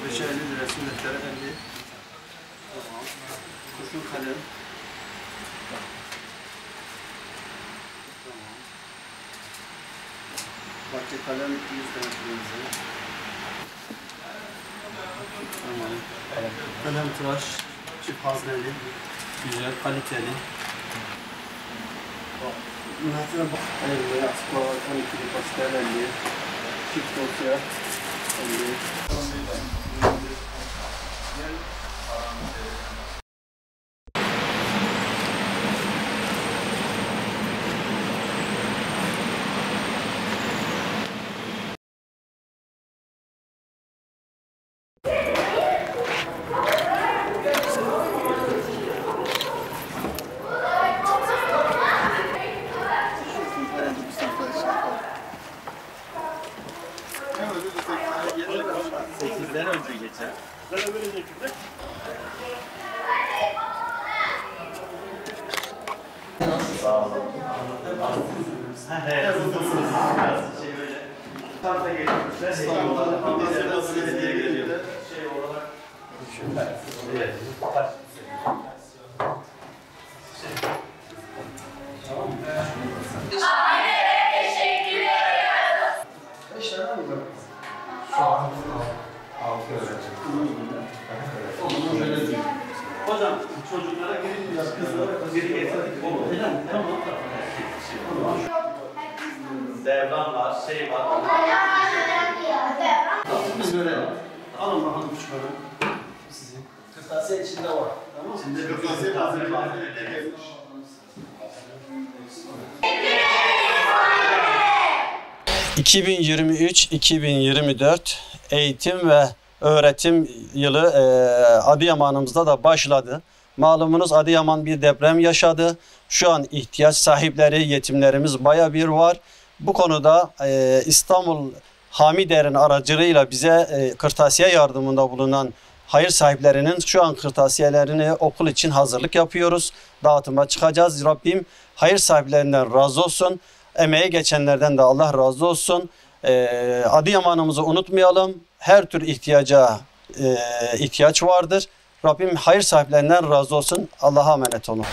Beşe 50 lira, sünnetlere 50. Tamam. Kurşun kalem. Tamam. Bahçe kalem 100 tane kırmızı. Tamam. Kalem tıraş, çift hazneli, güzel, kaliteli. Mesela bak, evet, açıkla 12'li pastel 50. Çift dosya 50. Sekizden önce geçer. Böyle böyle şekilde. Sağ olun. Evet, nasılsınız? Şey böyle. Tam da gelmişler. Şey olarak. Belediye geliyor. Şey olarak. Evet. Tamam mı? Annelere teşekkür ediyoruz. 5 tane mi var? Şu an 6 öğrenci. Hocam çocuklara gelin biraz kızlara geri getirdik. Tamam. Devran var, şey var. Biz böyle yapalım. Alın bakalım küçük hanım. Sizin. Kırtasiye içinde var. Tamam. Şimdi kırtasiye hazır. 2023-2024 eğitim ve öğretim yılı Adıyaman'ımızda da başladı. Malumunuz Adıyaman bir deprem yaşadı. Şu an ihtiyaç sahipleri, yetimlerimiz baya bir var. Bu konuda İstanbul Hamider'in aracılığıyla bize kırtasiye yardımında bulunan hayır sahiplerinin şu an kırtasiyelerini okul için hazırlık yapıyoruz. Dağıtıma çıkacağız. Rabbim hayır sahiplerinden razı olsun. Emeğe geçenlerden de Allah razı olsun. Adıyaman'ımızı unutmayalım. Her tür ihtiyaç vardır. Rabbim hayır sahiplerinden razı olsun. Allah'a emanet olun.